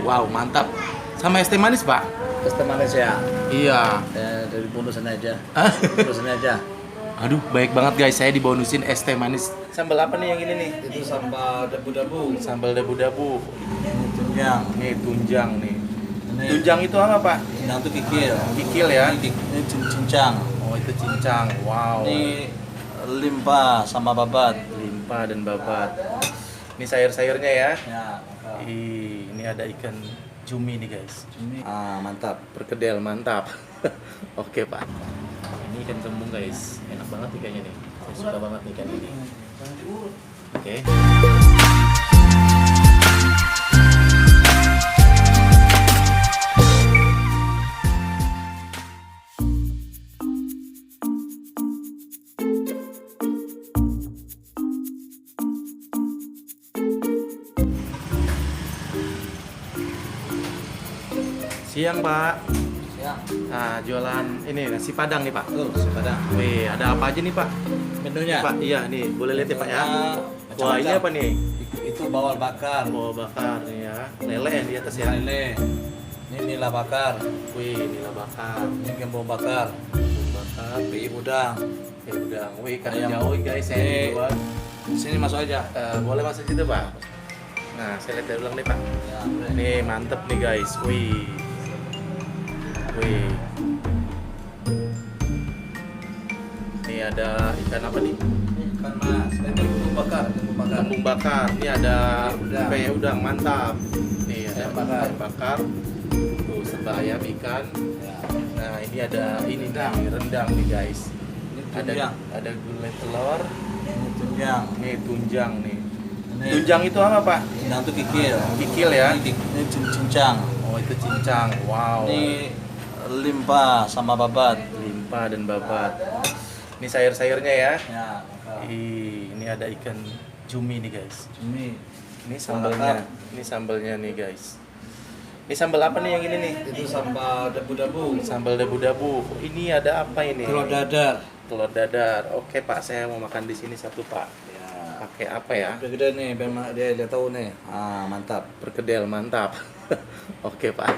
wow mantap. Sama es teh manis Pak? Es teh manis ya. Iya. Dari bonusan aja. Hah? Bonusan aja. Aduh baik banget guys, saya dibonusin es teh manis. Sambal apa nih yang ini nih? Itu sambal debu-debu. Sambal debu-debu. Tunjang. Nih tunjang nih. Ini Tunjang itu apa Pak? tunjang itu kikil. Kikil ya? Ini cincang. Oh itu cincang, wow. Ini limpa sama babat. Limpa dan babat. Ini sayur-sayurnya ya. Ya. Ini ada ikan cumi nih guys. Ini mantap. Perkedel mantap. Oke Pak. Ini ikan kembung guys, enak banget ikannya nih. Saya suka banget nih ikan ini. Oke. Siang Pak. Siang. Nah, jualan ini nasi padang nih Pak. Tuh, padang. Wih, ada apa aja nih Pak? Menunya. Pak, iya nih, boleh lihat ya Pak ya. Macam-macam. Wah, ini apa nih? Itu bawal bakar. Oh, bakar nih ya. Lele yang di atas ya. Lele. Ini nila bakar. Wih, nila bakar. Ini gembong bakar. Bumbu bakar. Pi udang. Ya udah, wih kan Ayam. jauh guys saya Ini. jual. Sini masuk aja. Boleh masuk situ Pak? Nah, saya lihat dari ulang nih Pak. Ya, boleh. Nih, mantep nih guys. Wih. Wih. Ini ada ikan apa nih? Ikan mas. Ini gembong bakar. Gembong bakar. Kembung bakar. Ini ada Udang. pempek udang mantap. Nih ada Ayam bakar. ayam bakar. Tuh serba ayam ikan. Ya. Nah ini ada ini Rendang. nih rendang nih guys. Ini Ada tunjang. ada gulai telur. Ini tunjang. Nih tunjang nih. Ini Tunjang itu apa Pak? tunjang itu kikil. Kikil ya. Ini cincang. Oh itu cincang. Wow. Ini limpa sama babat. Limpa dan babat. Ini sayur-sayurnya ya. Ya. Ini ada ikan cumi nih guys. Ini Ini sambalnya. Ini sambalnya nih guys. Ini sambal apa nih yang ini nih? itu sambal debu-debu. Sambal debu-debu. Ini ada apa ini? Telur dadar. Telur dadar. Oke Pak, saya mau makan di sini satu Pak. Ya. Pakai apa ya? Udah gede nih, memang dia tahu nih. Mantap. Perkedel mantap. Oke Pak.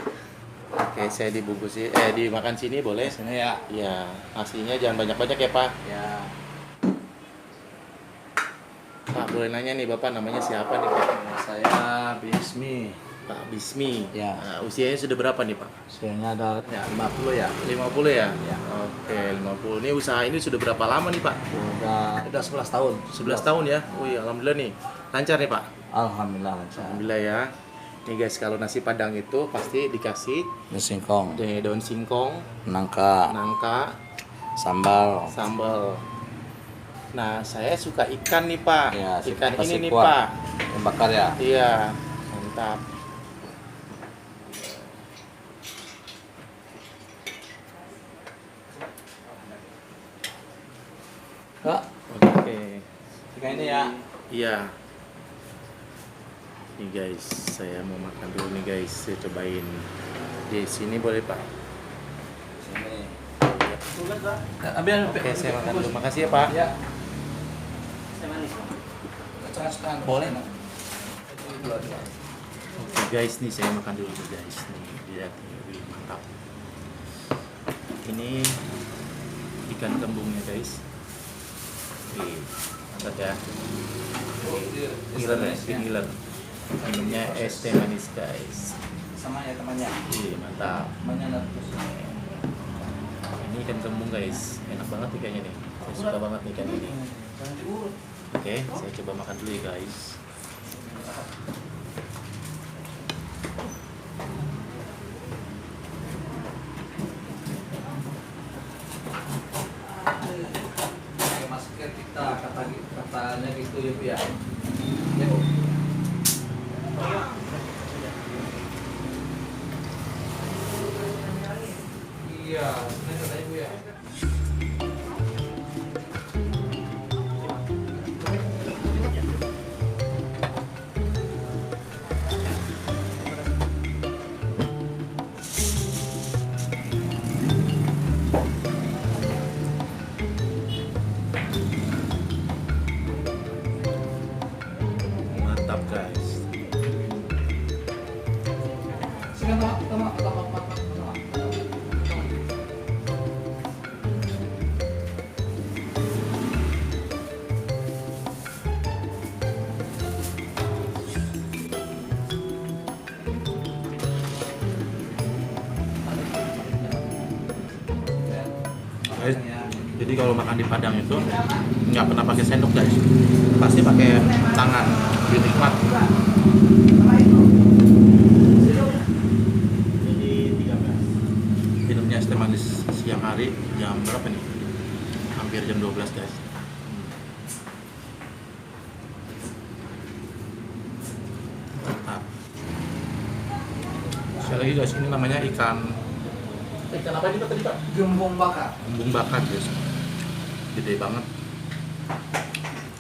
Oke, saya dibungkus dimakan sini boleh? Sini ya. Iya, nasinya jangan banyak-banyak ya Pak. Ya. Pak, boleh nanya nih Bapak namanya siapa nih Pak? Saya Bismi. Pak Bismi. Ya. Nah, usianya sudah berapa nih Pak? Usianya ada ya 50 ya. 50 ya? Ya. Oke, 50. Ini usaha ini sudah berapa lama nih Pak? Udah 11 tahun. 11 tahun ya? Wih, alhamdulillah nih. Lancar nih Pak? Alhamdulillah lancar. Alhamdulillah ya. Nih guys, kalau nasi padang itu pasti dikasih Ini singkong, daun singkong, nangka, nangka, sambal. sambal. Nah, saya suka ikan nih Pak. Ya, Ikan suka ini nih sikuat. Pak. Yang bakar ya. Iya, mantap. Kak, Oke. ikan ini ya. Iya. Nih guys, saya mau makan dulu nih guys. Saya cobain. Di sini boleh Pak? Sini. Ambil. Oke, saya makan dulu. Makasih ya Pak. Ya. Boleh. Oke guys, nih saya makan dulu nih guys. Nih, lihat nih, wih, mantap. Ini ikan kembungnya guys. Wih, mantap ya. Ngiler ya, ngiler. Minumnya es teh manis guys. Sama ya temannya. Wih, mantap. Temannya ada terus. Ini ikan kembung guys, enak banget ikannya nih. Saya suka banget nih ikan ini. Oke, saya coba makan dulu ya guys. Pakai masker kita katanya gitu ya Bu ya. Ya Bu. Iya, ini katanya Bu ya. Mantap guys. Guys, jadi kalau makan di Padang itu nggak pernah pakai sendok guys, pasti pakai tangan, lebih nikmat. Jadi 13. Minumnya es teh manis siang hari jam berapa nih? Hampir jam 12 guys. Mantap. Sekali lagi guys, ini namanya ikan apa ini tadi Pak? Gembong bakar. Embung bakar guys, gede banget,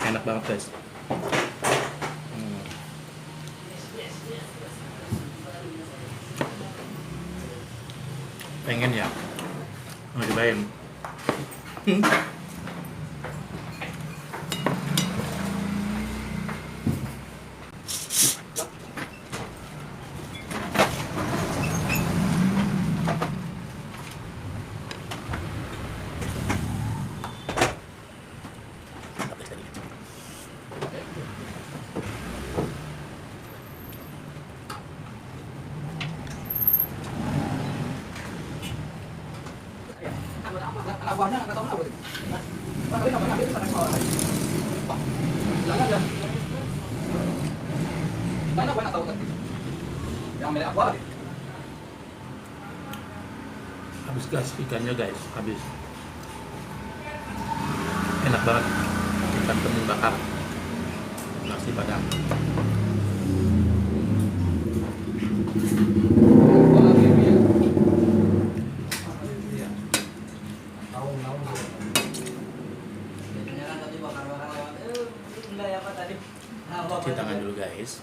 enak banget guys. Pengen ya, mau cobain. Abahnya nggak tahu apa itu. Tapi abahnya itu sana sekolah. Jangan ya. Banyak banyak tahu tadi. Yang milik apa lagi? Habis guys, ikannya guys, habis. Enak banget, ikan tembung bakar, nasi Padang. Cuci tangan dulu guys.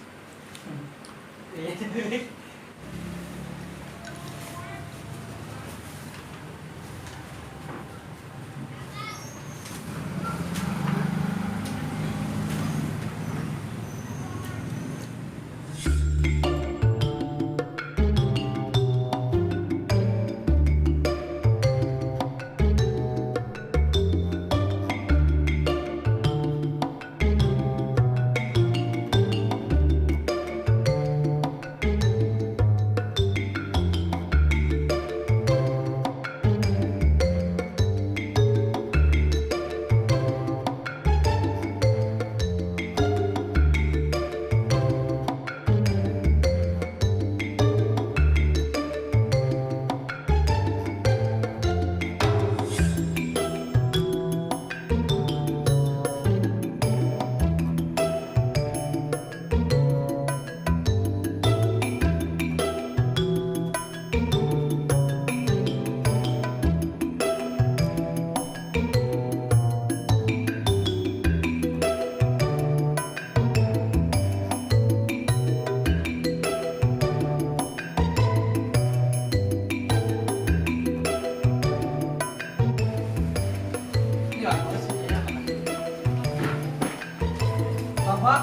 Bapak.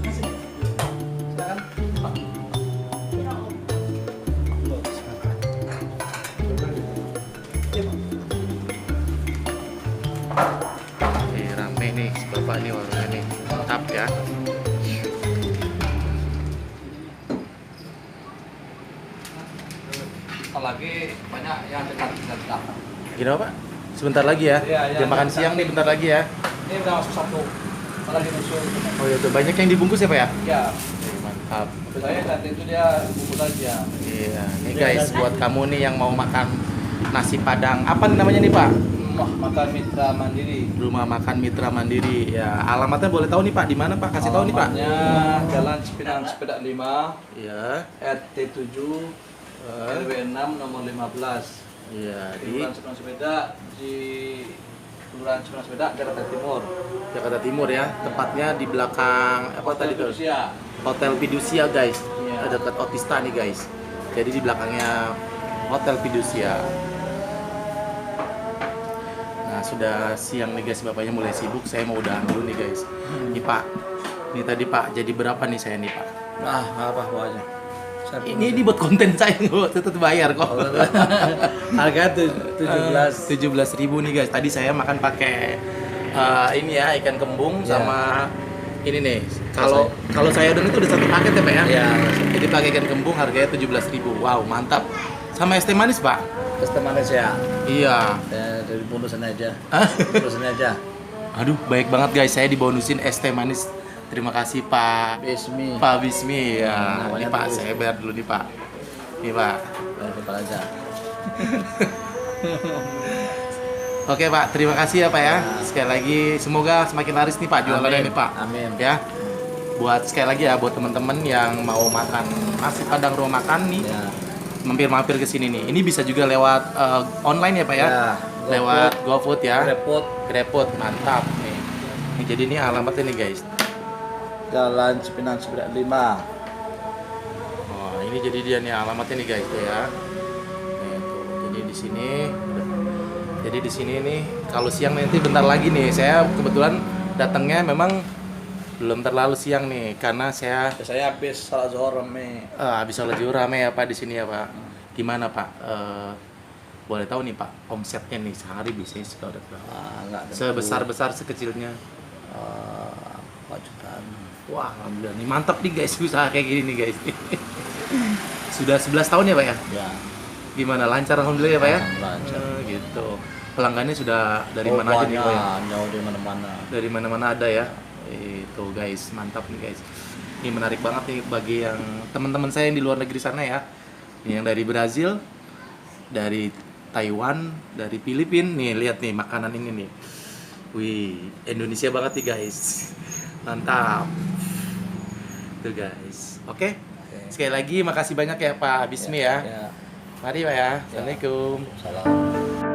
Masih. Silakan. Rame nih, bapak nih warungnya nih, mantap ya. Apalagi banyak yang dekat dengan kita. Gini Pak, sebentar lagi ya, Iya, iya, jam makan iya. siang nih bentar lagi ya. Ini udah masuk satu. Apalagi musuh. Oh iya tuh, banyak yang dibungkus ya Pak ya? Ya. Mantap. Saya nanti itu dia bungkus aja. Iya, nih guys, buat kamu nih yang mau makan nasi Padang, apa nih namanya nih Pak? Makan Mitra Mandiri. Rumah Makan Mitra Mandiri. Ya, alamatnya boleh tahu nih Pak, di mana Pak? Kasih tahu nih Pak. Alamatnya Jalan Cipinang Sepeda 5, Iya. RT 7, RW 6 nomor 15. Iya, di Kelurahan Cipinang Sepeda di Kelurahan Cipinang Sepeda Jakarta Timur. Jakarta Timur ya. Tepatnya di belakang apa tadi tuh? Rusia. Hotel Fiducia guys. Iya. Ada dekat Otista nih guys. Jadi di belakangnya Hotel Fiducia. Nah, sudah siang nih guys, bapaknya mulai sibuk. Saya mau udahan dulu nih guys. Nih Pak, ini tadi Pak, jadi berapa nih saya nih Pak? Nah, nggak apa-apa aja. Ini buat konten saya kok, tetap bayar kok. Harga tuh 17.000 nih guys. Tadi saya makan pakai ini ya, ikan kembung Ya. sama ini nih. Kalau saya dan itu udah satu paket ya Pak ya? Iya. Jadi pakai ikan kembung harganya 17.000. Wow, mantap. Sama es teh manis Pak? Customer ya. Iya. Dari bonusan aja. Hah? Bonusan aja. Aduh, baik banget guys. Saya dibonusin es teh manis. Terima kasih Pak. Bismi. Pak Bismi ya. Ini Namanya Pak, tulis. saya bayar dulu nih Pak. Nih Pak. Bayar aja. Oke Pak, terima kasih ya Pak ya. Sekali lagi semoga semakin laris nih Pak jualannya Amin. nih Pak. Amin. Ya. Buat sekali lagi ya buat teman-teman yang mau makan nasi padang rumah makan nih, Ya. mampir-mampir ke sini nih. Ini bisa juga lewat online ya Pak ya. Ya, Lewat GoFood ya. Repot. GrabFood, mantap nih. Nih, jadi ini alamatnya nih guys. Jalan Cipinang 95. Oh, ini jadi dia nih alamatnya nih guys tuh ya. Nih, tuh. Jadi di sini jadi di sini nih kalau siang nanti bentar lagi nih saya kebetulan datangnya memang belum terlalu siang nih karena saya Saya habis salat zuhur rame. habis sholat zuhur rame ya Pak di sini ya Pak. Gimana Pak? Boleh tahu nih Pak omsetnya nih sehari biasanya sudah berapa? Enggak ada. Sebesar-besar sekecilnya. 4 jutaan. Wah, alhamdulillah nih mantap nih guys usaha kayak gini nih guys. Sudah 11 tahun ya Pak ya? Ya. Gimana lancar alhamdulillah ya Pak ya? Lancar. Gitu. Pelanggannya sudah dari mana aja nih Pak ya? Jauh dari mana-mana. Dari mana-mana ada ya. Itu guys, mantap nih guys. Ini menarik banget nih bagi yang teman-teman saya yang di luar negeri sana ya. Ini yang dari Brazil, dari Taiwan, dari Filipina. Nih lihat nih makanan ini nih. Wih, Indonesia banget nih guys. Mantap. Tuh guys. Oke. Sekali lagi makasih banyak ya Pak Bismi ya. Ya. Mari Pak ya. Assalamualaikum. Salam.